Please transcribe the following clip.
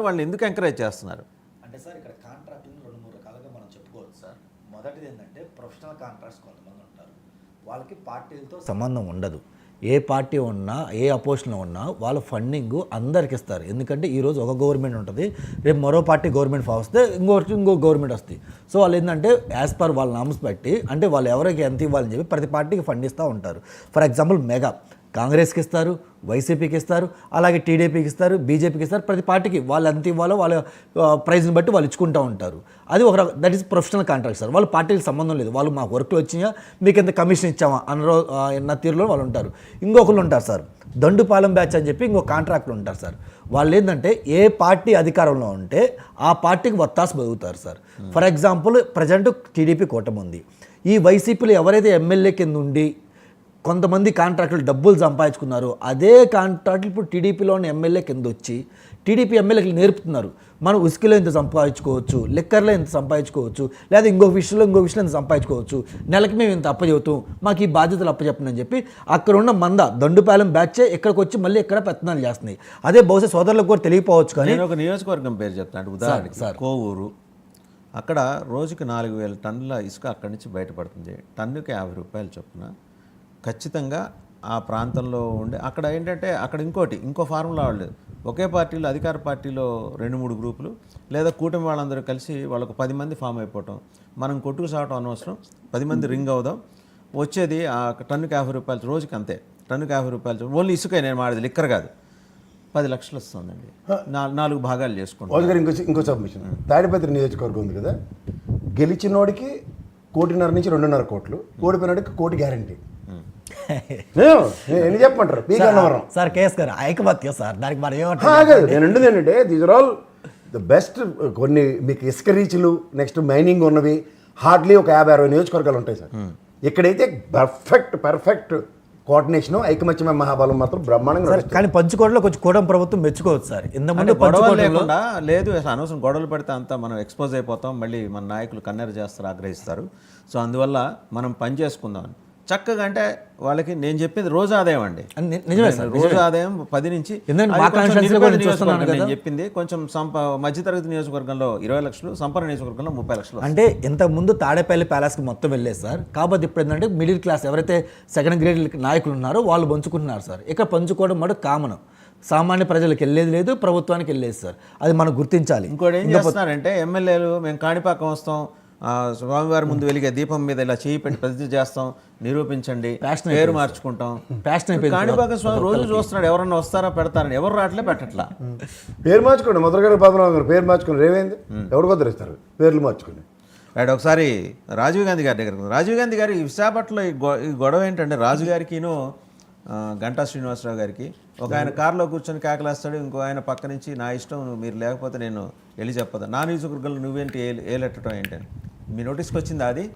వాళ్ళని ఎందుకు ఎంకరేజ్ చేస్తున్నారు? అంటే సార్ ఇక్కడ కాంట్రాక్టింగ్ 2-3 రకాలుగా మనం చెప్పుకోవచ్చు సార్. మొదటిది ఏంటంటే ప్రొఫెషనల్ కాంట్రాక్ట్స్ కొంతమంది ఉంటారు, వాళ్ళకి పార్టీలతో సంబంధం ఉండదు. ఏ పార్టీ ఉన్నా ఏ అపోజిషన్లో ఉన్నా వాళ్ళ ఫండింగ్ అందరికి ఇస్తారు. ఎందుకంటే ఈరోజు ఒక గవర్నమెంట్ ఉంటుంది, రేపు మరో పార్టీ గవర్నమెంట్ వస్తే ఇంకో గవర్నమెంట్ వస్తుంది. సో వాళ్ళు ఏంటంటే యాజ్ పర్ వాళ్ళ నామ్స్ బట్టి అంటే వాళ్ళు ఎవరికి ఎంత ఇవ్వాలని చెప్పి ప్రతి పార్టీకి ఫండ్ ఇస్తూ ఉంటారు. ఫర్ ఎగ్జాంపుల్ మెగా కాంగ్రెస్కి ఇస్తారు, వైసీపీకి ఇస్తారు, అలాగే టీడీపీకి ఇస్తారు, బీజేపీకి ఇస్తారు. ప్రతి పార్టీకి వాళ్ళు ఎంత ఇవ్వాలో వాళ్ళ ప్రైజ్ని బట్టి వాళ్ళు ఇచ్చుకుంటూ ఉంటారు. అది ఒక that is professional contract sir. వాళ్ళు పార్టీకి సంబంధం లేదు, వాళ్ళు మాకు వర్క్లు వచ్చినా మీకు ఎంత కమిషన్ ఇచ్చామా అన్న తీరులో వాళ్ళు ఉంటారు. ఇంకొకరు ఉంటారు సార్, దండుపాలెం బ్యాచ్ అని చెప్పి ఇంకో కాంట్రాక్ట్లు ఉంటారు సార్. వాళ్ళు ఏంటంటే ఏ పార్టీ అధికారంలో ఉంటే ఆ పార్టీకి వత్తాసు బతుకుతారు sir. For example present TDP కూటమి ఉంది. ఈ వైసీపీలో ఎవరైతే ఎమ్మెల్యే కింద ఉండి కొంతమంది కాంట్రాక్టులు డబ్బులు సంపాదించుకున్నారు, అదే కాంట్రాక్టులు ఇప్పుడు టీడీపీలోని ఎమ్మెల్యే కింద వచ్చి టీడీపీ ఎమ్మెల్యేకి నేర్పుతున్నారు. మనం ఉసుకలో ఎంత సంపాదించుకోవచ్చు, లిక్కర్లో ఎంత సంపాదించుకోవచ్చు, లేదా ఇంకో విషయంలో ఎంత సంపాదించుకోవచ్చు, నెలకి మేము ఇంత అప్పచెబుతాం, మాకు ఈ బాధ్యతలు అప్పచెప్పండి అని చెప్పి అక్కడ ఉన్న దండుపాలెం బ్యాచే ఇక్కడికి వచ్చి మళ్ళీ ఇక్కడ పెత్తనాలు చేస్తున్నాయి. అదే బహుశా సోదరులకు కూడా తెలియపోవచ్చు. కానీ నేను ఒక నియోజకవర్గం పేరు చెప్తాను ఉదాహరణకి సార్, కోవూరు. అక్కడ రోజుకి 4,000 టన్నుల ఇసుక అక్కడి నుంచి బయటపడుతుంది. టన్నుకి 50 రూపాయలు చొప్పున. ఖచ్చితంగా ఆ ప్రాంతంలో ఉండే అక్కడ ఏంటంటే అక్కడ ఇంకో ఫార్ములా వాళ్ళు ఒకే పార్టీలో అధికార పార్టీలో 2-3 గ్రూపులు లేదా కూటమి వాళ్ళందరూ కలిసి వాళ్ళకు 10 మంది ఫామ్ అయిపోవటం, మనం కొట్టుకు సాగటం అనవసరం, 10 మంది రింగ్ అవుదాం, వచ్చేది ఆ టన్నుకి 50 రూపాయలు, రోజుకి అంతే, టన్నుకి 50 రూపాయలు. ఓన్లీ ఇసుకే, నేను మాడేది లిక్కర్ కాదు. 10 లక్షలు వస్తుందండి, 4 భాగాలు చేసుకుంటాం. ఇంకో సబ్మిషన్, తాడిపత్రి నియోజకవర్గం ఉంది కదా, గెలిచినోడికి 1.5 నుంచి 2.5 కోట్లు, ఓడిపోయినోడికి 1 కోటి గ్యారంటీ. ఎన్ని చెప్పమంటారు సార్? కేఎస్ గారు ఐకమత్యం సార్, దానికి మరి నేను ఏంటంటే these are all the best. కొన్ని మీకు ఇసుక రీచ్లు, నెక్స్ట్ మైనింగ్ ఉన్నవి హార్డ్లీ ఒక 50-60 నియోజకవర్గాలు ఉంటాయి సార్. ఇక్కడైతే పర్ఫెక్ట్ కోఆర్డినేషన్, ఐకమత్యమే మహాబలం మాత్రం బ్రహ్మాండంగా. కానీ పంచుకోటలో కొంచెం కూటమి ప్రభుత్వం మెచ్చుకోవచ్చు సార్. ఇంతకుముందు గొడవలు లేకుండా లేదు, అసలు అనవసరం గొడవలు పెడితే అంతా మనం ఎక్స్పోజ్ అయిపోతాం, మళ్ళీ మన నాయకులు కన్నెర చేస్తారు, ఆగ్రహిస్తారు. సో అందువల్ల మనం పని చేసుకుందాం చక్కగా. అంటే వాళ్ళకి నేను చెప్పింది రోజు ఆదాయం అండి, రోజు ఆదాయం 10 నుంచి నేను చెప్పింది కొంచెం మధ్యతరగతి నియోజకవర్గంలో 20 లక్షలు, సంపన్న నియోజకవర్గంలో 30 లక్షలు. అంటే ఇంతకు ముందు తాడేపల్లి ప్యాలెస్కి మొత్తం వెళ్ళేది సార్. కాబట్టి ఇప్పుడు ఏంటంటే మిడిల్ క్లాస్ ఎవరైతే సెకండ్ గ్రేడ్ నాయకులు ఉన్నారో వాళ్ళు పంచుకుంటున్నారు సార్. ఇక్కడ పంచుకోవడం మటు కామన్, సామాన్య ప్రజలకు వెళ్ళేది లేదు, ప్రభుత్వానికి వెళ్ళేది సార్. అది మనం గుర్తించాలి. ఇంకోటి ఏం చేస్తున్నారంటే ఎమ్మెల్యేలు మేము కాణిపాకం వస్తాం, స్వామివారి ముందు వెలిగే దీపం మీద ఇలా చేయి పెట్టి ప్రతిజ్ఞ చేస్తాం, నిరూపించండి, పేరు మార్చుకుంటాం. కాణిపాక స్వామి రోజు చూస్తున్నాడు, ఎవరన్నా వస్తారా పెడతారని. ఎవరు రావట్లే, పెట్టట్లా. పేరు మార్చుకోండి, ముద్రగడ పద్మనాభం గారు పేరు మార్చుకుని ఏమైంది, ఎవరు కుదిరిస్తారు పేర్లు మార్చుకుని. రైట్. ఒకసారి రాజీవ్ గాంధీ గారి దగ్గర, రాజీవ్ గాంధీ గారి విశాఖపట్నంలో ఈ గొడవ ఏంటంటే రాజుగారికిను గంటా శ్రీనివాసరావు గారికి ఒక ఆయన కారులో కూర్చొని కేకలేస్తాడు, ఇంకో ఆయన పక్క నుంచి నా ఇష్టం, మీరు లేకపోతే నేను వెళ్ళి చెప్పదా, నా నియోజకవర్గంలో నువ్వేంటి ఏలెట్టడం ఏంటని. మీ నోటీస్కి వచ్చిందా అది?